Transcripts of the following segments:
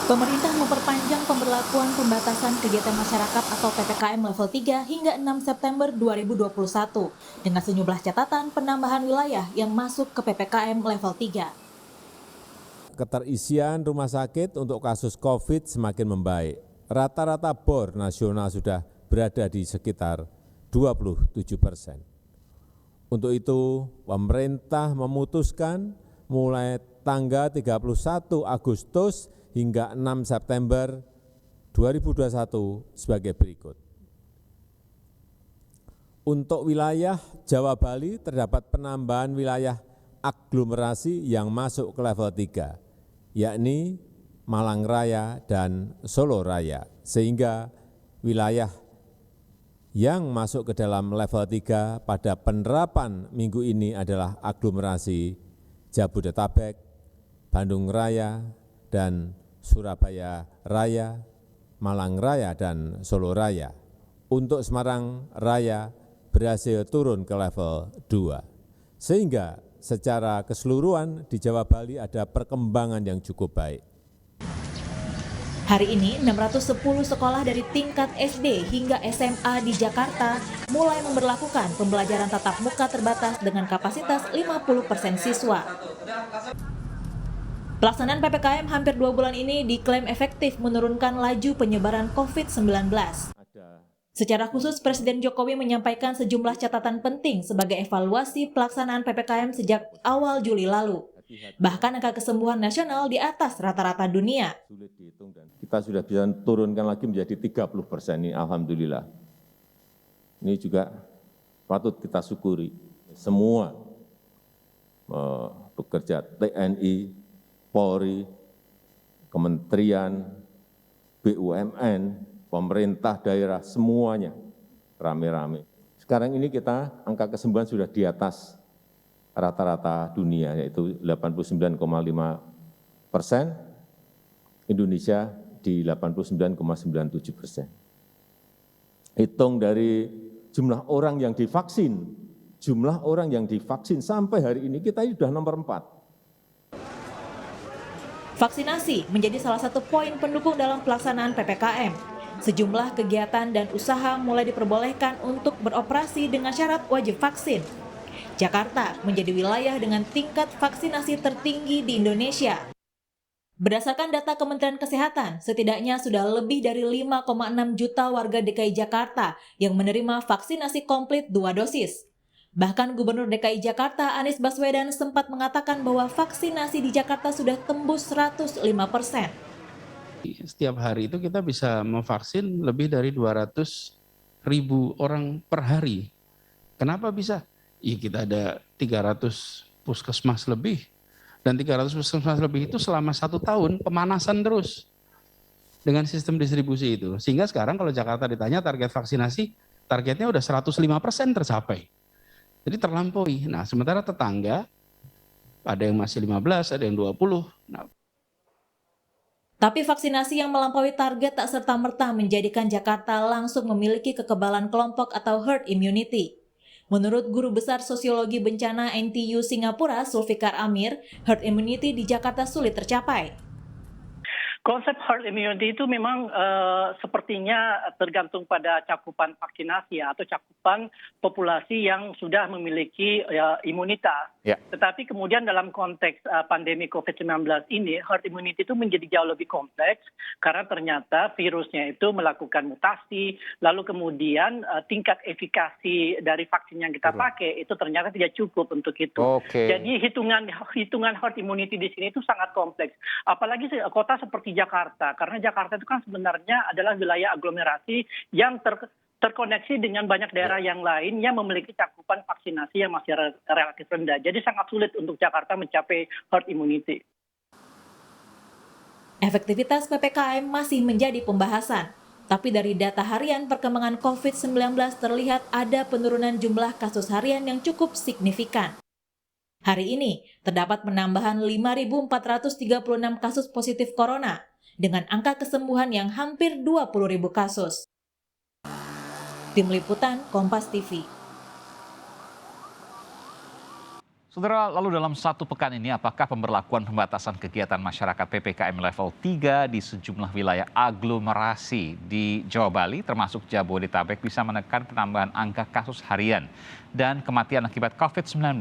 Pemerintah memperpanjang pemberlakuan pembatasan kegiatan masyarakat atau PPKM level 3 hingga 6 September 2021 dengan sejumlah catatan penambahan wilayah yang masuk ke PPKM level 3. Keterisian rumah sakit untuk kasus COVID semakin membaik. Rata-rata bor nasional sudah berada di sekitar 27%. Untuk itu, pemerintah memutuskan mulai tanggal 31 Agustus hingga 6 September 2021 sebagai berikut. Untuk wilayah Jawa Bali terdapat penambahan wilayah aglomerasi yang masuk ke level 3, yakni Malang Raya dan Solo Raya, sehingga wilayah yang masuk ke dalam level 3 pada penerapan minggu ini adalah aglomerasi Jabodetabek, Bandung Raya, dan Surabaya Raya, Malang Raya, dan Solo Raya. Untuk Semarang Raya berhasil turun ke level 2. Sehingga secara keseluruhan di Jawa Bali ada perkembangan yang cukup baik. Hari ini, 610 sekolah dari tingkat SD hingga SMA di Jakarta mulai memberlakukan pembelajaran tatap muka terbatas dengan kapasitas 50% siswa. Pelaksanaan PPKM hampir 2 bulan ini diklaim efektif menurunkan laju penyebaran COVID-19. Secara khusus, Presiden Jokowi menyampaikan sejumlah catatan penting sebagai evaluasi pelaksanaan PPKM sejak awal Juli lalu. Bahkan angka kesembuhan nasional di atas rata-rata dunia. Kita sudah bisa turunkan lagi menjadi 30%, ini alhamdulillah. Ini juga patut kita syukuri. Semua bekerja, TNI, Polri, Kementerian, BUMN, pemerintah daerah, semuanya rame-rame. Sekarang ini kita angka kesembuhan sudah di atas rata-rata dunia, yaitu 89,5%, Indonesia di 89,97%. Hitung dari jumlah orang yang divaksin sampai hari ini kita sudah nomor 4. Vaksinasi menjadi salah satu poin pendukung dalam pelaksanaan PPKM. Sejumlah kegiatan dan usaha mulai diperbolehkan untuk beroperasi dengan syarat wajib vaksin. Jakarta menjadi wilayah dengan tingkat vaksinasi tertinggi di Indonesia. Berdasarkan data Kementerian Kesehatan, setidaknya sudah lebih dari 5,6 juta warga DKI Jakarta yang menerima vaksinasi komplit 2 dosis. Bahkan Gubernur DKI Jakarta Anies Baswedan sempat mengatakan bahwa vaksinasi di Jakarta sudah tembus 105%. Setiap hari itu kita bisa memvaksin lebih dari 200.000 orang per hari. Kenapa bisa? Ya kita ada 300 puskesmas lebih. Dan 300 puskesmas lebih itu selama 1 tahun pemanasan terus dengan sistem distribusi itu. Sehingga sekarang kalau Jakarta ditanya target vaksinasi, targetnya udah 105% tercapai. Jadi terlampaui. Nah, sementara tetangga ada yang masih 15, ada yang 20. Nah, tapi vaksinasi yang melampaui target tak serta-merta menjadikan Jakarta langsung memiliki kekebalan kelompok atau herd immunity. Menurut Guru Besar Sosiologi Bencana NTU Singapura, Zulfikar Amir, herd immunity di Jakarta sulit tercapai. Konsep herd immunity itu memang sepertinya tergantung pada cakupan vaksinasi atau cakupan populasi yang sudah memiliki imunitas. Ya. Tetapi kemudian dalam konteks pandemi COVID-19 ini, herd immunity itu menjadi jauh lebih kompleks karena ternyata virusnya itu melakukan mutasi, lalu kemudian tingkat efikasi dari vaksin yang kita pakai itu ternyata tidak cukup untuk itu. Jadi hitungan herd immunity di sini itu sangat kompleks. Apalagi kota seperti Jakarta, karena Jakarta itu kan sebenarnya adalah wilayah aglomerasi yang terkoneksi dengan banyak daerah yang lain yang memiliki cakupan vaksinasi yang masih relatif rendah. Jadi sangat sulit untuk Jakarta mencapai herd immunity. Efektivitas PPKM masih menjadi pembahasan. Tapi dari data harian perkembangan COVID-19 terlihat ada penurunan jumlah kasus harian yang cukup signifikan. Hari ini, terdapat penambahan 5.436 kasus positif corona, dengan angka kesembuhan yang hampir 20.000 kasus. Tim Liputan, Kompas TV. Saudara, lalu dalam satu pekan ini apakah pemberlakuan pembatasan kegiatan masyarakat PPKM level 3 di sejumlah wilayah aglomerasi di Jawa Bali termasuk Jabodetabek bisa menekan penambahan angka kasus harian dan kematian akibat COVID-19?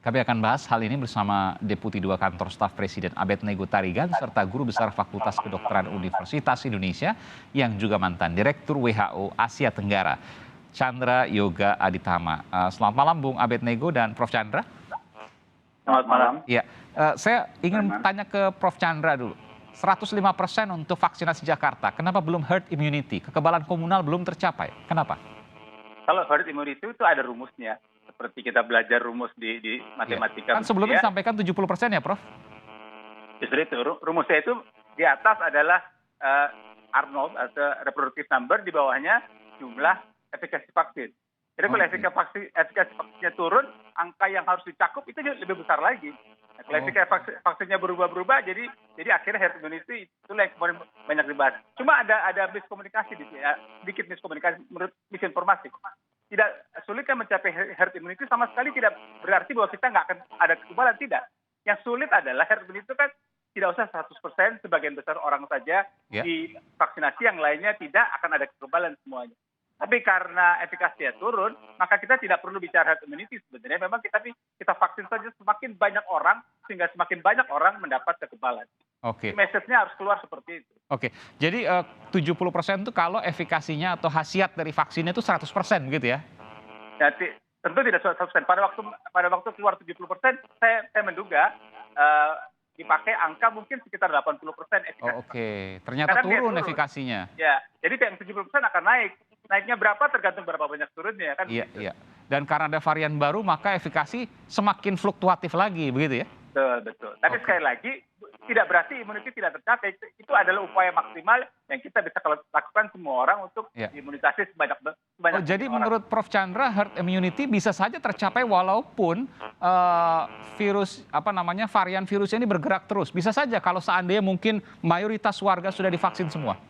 Kami akan bahas hal ini bersama Deputi 2 Kantor Staf Presiden Abednego Tarigan serta Guru Besar Fakultas Kedokteran Universitas Indonesia yang juga mantan Direktur WHO Asia Tenggara, Chandra Yoga Aditama. Selamat malam Bung Abednego dan Prof Chandra. Selamat malam. Ya, saya ingin tanya ke Prof Chandra dulu. 105% untuk vaksinasi Jakarta. Kenapa belum herd immunity? Kekebalan komunal belum tercapai. Kenapa? Kalau herd immunity itu ada rumusnya. Seperti kita belajar rumus di matematika. Kan sebelumnya disampaikan 70% ya, Prof? Justru itu, rumusnya itu di atas adalah Arnold atau reproductive number, di bawahnya jumlah efikasi vaksin. Jadi kalau efikasi vaksinnya turun, angka yang harus dicakup itu lebih besar lagi. Nah, kalau efikasi vaksinnya berubah-berubah, jadi akhirnya herd immunity itulah yang kemarin banyak dibahas. Cuma ada miskomunikasi di sini, sedikit miskomunikasi menurut misinformasi. Tidak sulit kan mencapai herd immunity, sama sekali tidak berarti bahwa kita nggak akan ada kekebalan, tidak. Yang sulit adalah herd immunity itu kan tidak usah 100%, sebagian besar orang saja divaksinasi, yang lainnya tidak akan ada kekebalan semuanya. Tapi karena efikasinya turun, maka kita tidak perlu bicara herd immunity sebenarnya. Memang kita vaksin saja semakin banyak orang, sehingga semakin banyak orang mendapat kekebalan. Oke. Message-nya harus keluar seperti itu. Oke, jadi 70% itu kalau efikasinya atau khasiat dari vaksinnya itu 100% gitu ya? Jadi, tentu tidak 100%. Pada waktu keluar 70%, saya menduga dipakai angka mungkin sekitar 80% efikasi. Oh, oke, ternyata turun efikasinya. Ya, jadi yang 70% akan naik. Naiknya berapa tergantung berapa banyak turunnya kan. Iya, iya. Dan karena ada varian baru maka efikasi semakin fluktuatif lagi begitu ya? Betul. Tapi sekali lagi tidak berarti imunitas tidak tercapai. Itu adalah upaya maksimal yang kita bisa lakukan semua orang untuk imunisasi sebanyak jadi orang. Menurut Prof Chandra, herd immunity bisa saja tercapai walaupun varian virus ini bergerak terus. Bisa saja kalau seandainya mungkin mayoritas warga sudah divaksin semua.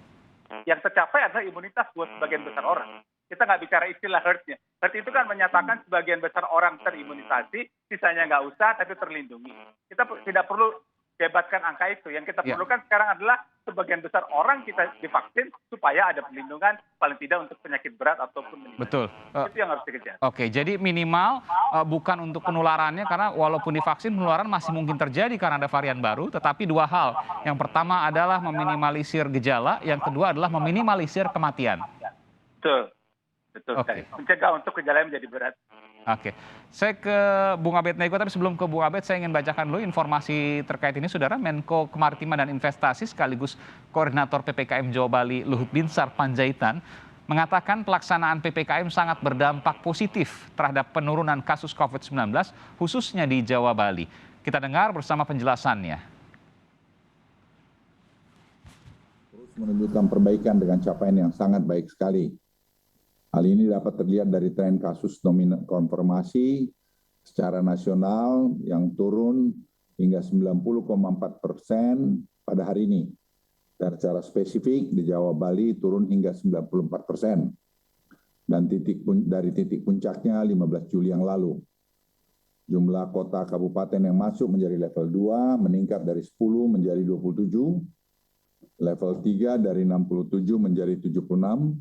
Yang tercapai adalah imunitas buat sebagian besar orang. Kita nggak bicara istilah herd-nya. Herd itu kan menyatakan sebagian besar orang terimunisasi, sisanya nggak usah tapi terlindungi. Kita tidak perlu debatkan angka itu. Yang kita perlukan sekarang adalah sebagian besar orang kita divaksin supaya ada perlindungan paling tidak untuk penyakit berat ataupun meninggal. Betul. Itu yang harus dikejar. Oke, jadi minimal bukan untuk penularannya, karena walaupun divaksin penularan masih mungkin terjadi karena ada varian baru, tetapi dua hal. Yang pertama adalah meminimalisir gejala, yang kedua adalah meminimalisir kematian. Betul sekali. Mencegah untuk gejala menjadi berat. Oke, saya ke Bung Abednego, tapi sebelum ke Bung Abed saya ingin bacakan dulu informasi terkait ini, Saudara. Menko Kemaritiman dan Investasi sekaligus Koordinator PPKM Jawa Bali Luhut Binsar Panjaitan mengatakan pelaksanaan PPKM sangat berdampak positif terhadap penurunan kasus COVID-19 khususnya di Jawa Bali. Kita dengar bersama penjelasannya. Terus menunjukkan perbaikan dengan capaian yang sangat baik sekali. Hal ini dapat terlihat dari tren kasus konfirmasi secara nasional yang turun hingga 90,4% pada hari ini. Dan secara spesifik di Jawa Bali turun hingga 94%. Dan dari titik puncaknya 15 Juli yang lalu. Jumlah kota kabupaten yang masuk menjadi level 2 meningkat dari 10 menjadi 27. Level 3 dari 67 menjadi 76.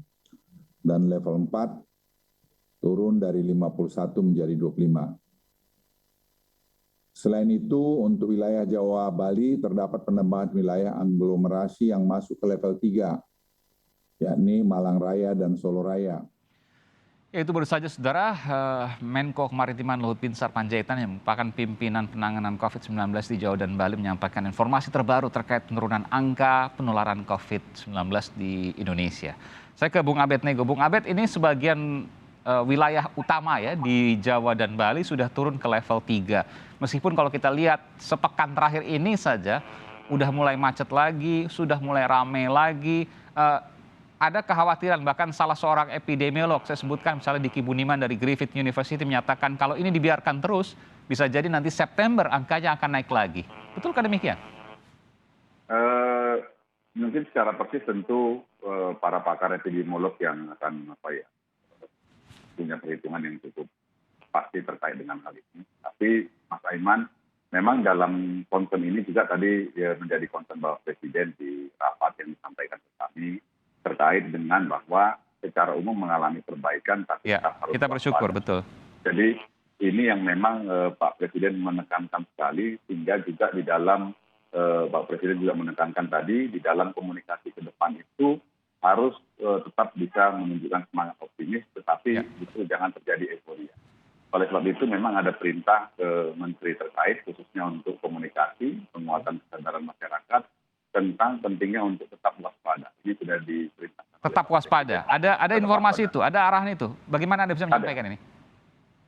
Dan level 4 turun dari 51 menjadi 25. Selain itu, untuk wilayah Jawa Bali terdapat penambahan wilayah aglomerasi yang masuk ke level 3, yakni Malang Raya dan Solo Raya. Ya, itu baru saja, Saudara, Menko Kemaritiman Luhut Binsar Panjaitan yang merupakan pimpinan penanganan COVID-19 di Jawa dan Bali menyampaikan informasi terbaru terkait penurunan angka penularan COVID-19 di Indonesia. Saya ke Bung Abednego. Bung Abed, ini sebagian wilayah utama ya di Jawa dan Bali sudah turun ke level 3. Meskipun kalau kita lihat sepekan terakhir ini saja udah mulai macet lagi, sudah mulai ramai lagi. Ada kekhawatiran, bahkan salah seorang epidemiolog, saya sebutkan misalnya Diki Budiman dari Griffith University menyatakan kalau ini dibiarkan terus, bisa jadi nanti September angkanya akan naik lagi. Betulkah demikian? Mungkin secara persis tentu para pakar epidemiolog yang akan punya perhitungan yang cukup pasti terkait dengan hal ini. Tapi Mas Aiman, memang dalam concern ini juga tadi menjadi concern Bapak Presiden di rapat yang disampaikan ke kami terkait dengan bahwa secara umum mengalami perbaikan, tapi Ya, tetap harus kita bersyukur, waspada. betul. Jadi ini yang memang Pak Presiden menekankan sekali, sehingga juga di dalam Pak Presiden juga menekankan tadi, di dalam komunikasi ke depan itu harus tetap bisa menunjukkan semangat optimis, tetapi justru jangan terjadi euforia. Oleh sebab itu memang ada perintah ke menteri terkait, khususnya untuk komunikasi, penguatan kesadaran masyarakat, tentang pentingnya untuk tetap waspada. Ini sudah diperintahkan. Tetap waspada. Ada informasi itu, ada arahan itu. Bagaimana Anda bisa menyampaikan ini?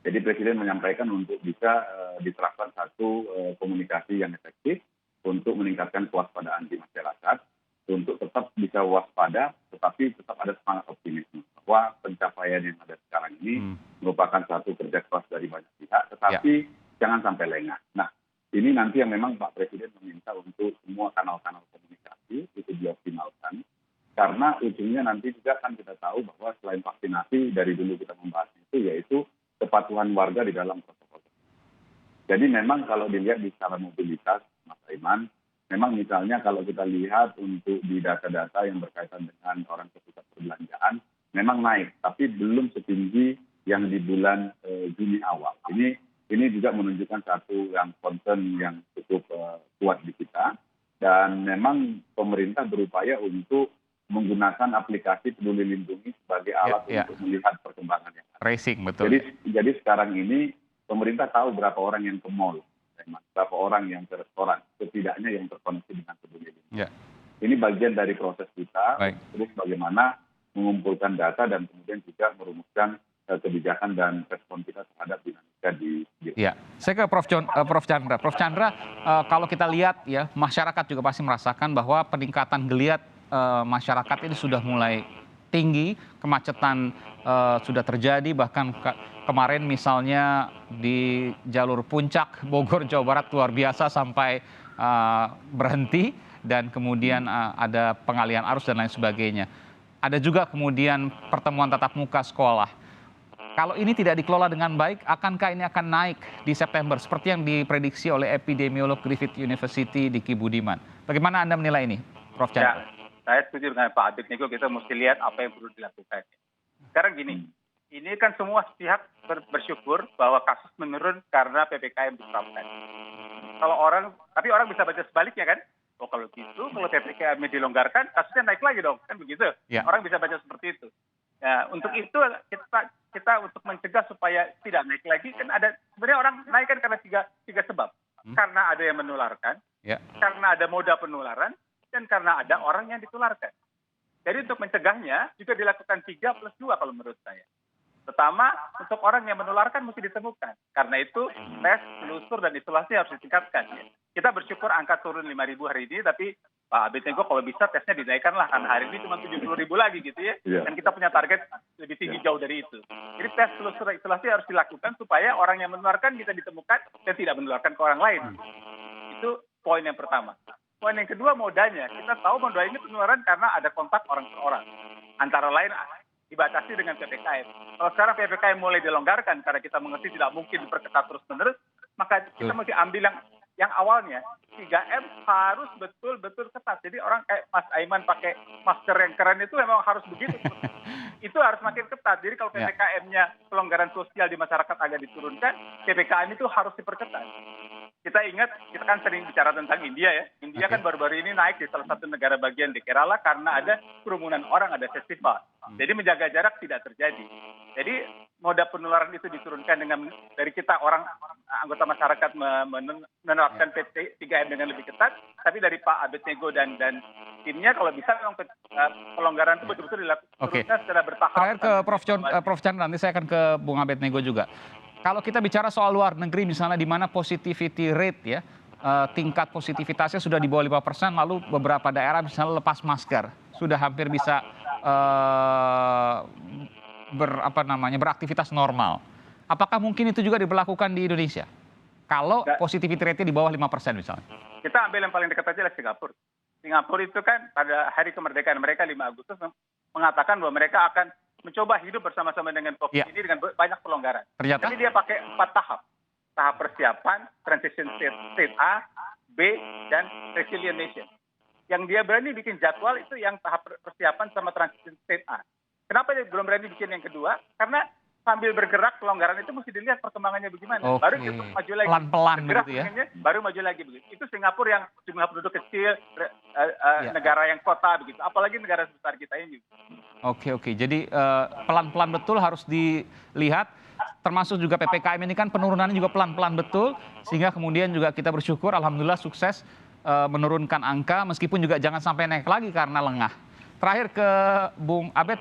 Jadi Presiden menyampaikan untuk bisa diterapkan satu komunikasi yang efektif untuk meningkatkan kewaspadaan di masyarakat, untuk tetap bisa waspada, tetapi tetap ada semangat optimisme bahwa pencapaian yang ada sekarang ini merupakan satu kerja keras dari banyak pihak, tetapi jangan sampai lengah. Nah, ini nanti yang memang Pak Presiden meminta untuk semua kanal-kanal komunikasi itu dioptimalkan, karena ujungnya nanti juga kan kita tahu bahwa selain vaksinasi, dari dulu kita membahas itu, yaitu kepatuhan warga di dalam protokol. Jadi memang kalau dilihat di skala mobilitas, Mas Aiman, memang misalnya kalau kita lihat untuk di data-data yang berkaitan dengan orang ke pusat perbelanjaan, memang naik, tapi belum setinggi yang di bulan Juni awal. Ini juga menunjukkan satu yang concern yang cukup kuat di kita, dan memang pemerintah berupaya untuk menggunakan aplikasi Peduli Lindungi sebagai alat untuk melihat perkembangan yang ada. Racing, betul. Jadi sekarang ini pemerintah tahu berapa orang yang ke mall, berapa orang yang ke restoran, setidaknya yang terkoneksi dengan Peduli Lindungi. Ini bagian dari proses kita, terus bagaimana mengumpulkan data dan kemudian juga merumuskan kebijakan dan respon kita terhadap dinamika di. Ya, saya ke Prof Chandra. Prof Chandra, kalau kita lihat ya, masyarakat juga pasti merasakan bahwa peningkatan geliat masyarakat ini sudah mulai tinggi, kemacetan sudah terjadi, bahkan kemarin misalnya di jalur puncak Bogor, Jawa Barat luar biasa sampai berhenti, dan kemudian ada pengalihan arus dan lain sebagainya. Ada juga kemudian pertemuan tatap muka sekolah. Kalau ini tidak dikelola dengan baik, akankah ini akan naik di September seperti yang diprediksi oleh epidemiolog Griffith University Diki Budiman? Bagaimana Anda menilai ini, Prof Chandra? Saya setuju dengan Pak Adit Nego, kita mesti lihat apa yang perlu dilakukan. Sekarang gini, ini kan semua pihak bersyukur bahwa kasus menurun karena PPKM diterapkan. Tapi orang bisa baca sebaliknya kan? Oh kalau gitu, kalau PPKM-nya dilonggarkan, kasusnya naik lagi dong, kan begitu? Orang bisa baca seperti itu. Nah, untuk itu kita untuk mencegah supaya tidak naik lagi, kan ada sebenarnya orang naik kan karena tiga sebab. Karena ada yang menularkan, karena ada moda penularan, dan karena ada orang yang ditularkan. Jadi untuk mencegahnya juga dilakukan 3+2 kalau menurut saya. Pertama, untuk orang yang menularkan mesti ditemukan. Karena itu tes, telusur, dan isolasi harus ditingkatkan. Kita bersyukur angka turun 5.000 hari ini, tapi Pak Abed Nego kalau bisa tesnya dinaikkanlah, karena hari ini cuma 70.000 lagi gitu ya. Dan kita punya target lebih tinggi jauh dari itu. Jadi tes, telusur, dan isolasi harus dilakukan supaya orang yang menularkan bisa ditemukan dan tidak menularkan ke orang lain. Itu poin yang pertama. Poin yang kedua, modanya. Kita tahu moda ini penularan karena ada kontak orang per orang. Antara lain dibatasi dengan PPKM. Kalau sekarang PPKM mulai dilonggarkan karena kita mengerti tidak mungkin diperketat terus-menerus, maka kita mesti ambil yang awalnya 3M harus betul-betul ketat. Jadi orang kayak Mas Aiman pakai masker yang keren itu memang harus begitu. Itu harus makin ketat. Jadi kalau PPKM-nya pelonggaran sosial di masyarakat agak diturunkan, PPKM itu harus diperketat. Kita ingat, kita kan sering bicara tentang India ya. India kan baru-baru ini naik di salah satu negara bagian di Kerala karena ada kerumunan orang, ada festival. Jadi menjaga jarak tidak terjadi. Jadi moda penularan itu diturunkan dengan dari kita orang anggota masyarakat menerapkan 3M dengan lebih ketat. Tapi dari Pak Abed Nego dan timnya kalau bisa memang pelonggaran itu betul-betul dilakukan secara bertahap. Terakhir ke Prof Chandra, nanti saya akan ke Bung Abed Nego juga. Kalau kita bicara soal luar negeri misalnya di mana positivity rate ya, tingkat positivitasnya sudah di bawah 5%, lalu beberapa daerah misalnya lepas masker, sudah hampir bisa beraktivitas normal. Apakah mungkin itu juga diberlakukan di Indonesia? Kalau positivity rate-nya di bawah 5% misalnya. Kita ambil yang paling dekat aja lah Singapura. Singapura itu kan pada hari kemerdekaan mereka 5 Agustus mengatakan bahwa mereka akan mencoba hidup bersama-sama dengan COVID Ya. ini dengan banyak pelonggaran. Ternyata? Tapi dia pakai 4 tahap. Tahap persiapan, transition state A, B, dan resilient nation. Yang dia berani bikin jadwal itu yang tahap persiapan sama transition state A. Kenapa dia belum berani bikin yang kedua? Karena sambil bergerak pelonggaran itu mesti dilihat perkembangannya bagaimana. Oke. Baru kita maju lagi. Pelan-pelan Bergerak begitu ya. bikinnya, baru maju lagi begitu. Itu Singapura yang jumlah penduduk kecil, Ya. negara yang kota begitu. Apalagi negara sebesar kita ini. Oke. Jadi pelan-pelan betul harus dilihat, termasuk juga PPKM ini kan penurunannya juga pelan-pelan betul, sehingga kemudian juga kita bersyukur alhamdulillah sukses menurunkan angka meskipun juga jangan sampai naik lagi karena lengah. Terakhir ke Bung Abed,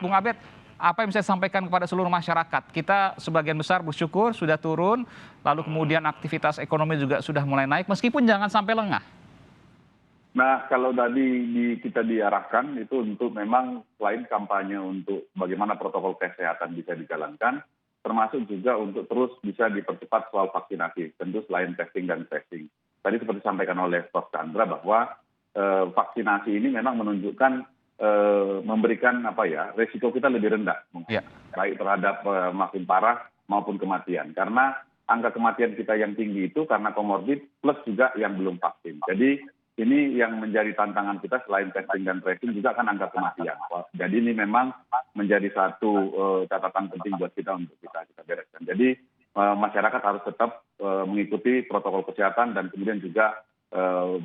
apa yang bisa disampaikan kepada seluruh masyarakat? Kita sebagian besar bersyukur sudah turun, lalu kemudian aktivitas ekonomi juga sudah mulai naik meskipun jangan sampai lengah. Nah, kalau tadi kita diarahkan itu untuk memang selain kampanye untuk bagaimana protokol kesehatan bisa dijalankan, termasuk juga untuk terus bisa dipercepat soal vaksinasi, tentu selain testing dan tracing. Tadi seperti disampaikan oleh Prof. Chandra bahwa vaksinasi ini memang menunjukkan memberikan resiko kita lebih rendah, Ya. baik terhadap makin parah maupun kematian. Karena angka kematian kita yang tinggi itu karena komorbid plus juga yang belum vaksin. Jadi ini yang menjadi tantangan kita selain testing dan tracing juga kan angka kematian. Jadi ini memang menjadi satu catatan penting buat kita untuk kita bereskan. Jadi masyarakat harus tetap mengikuti protokol kesehatan dan kemudian juga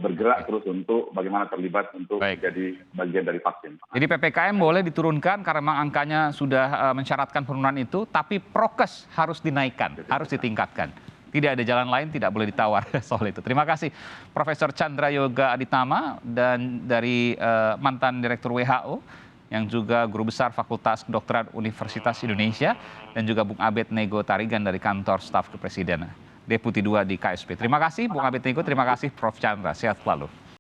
bergerak terus untuk bagaimana terlibat untuk menjadi bagian dari vaksin. Jadi PPKM boleh diturunkan karena memang angkanya sudah mensyaratkan penurunan itu, tapi prokes harus dinaikkan, harus ditingkatkan. Tidak ada jalan lain, tidak boleh ditawar soal itu. Terima kasih Profesor Chandra Yoga Aditama dan dari mantan Direktur WHO yang juga Guru Besar Fakultas Kedokteran Universitas Indonesia dan juga Bung Abed Nego Tarigan dari Kantor Staf Kepresidenan. Deputi 2 di KSP. Terima kasih Bung Abed Nego, terima kasih Prof. Chandra. Sehat selalu.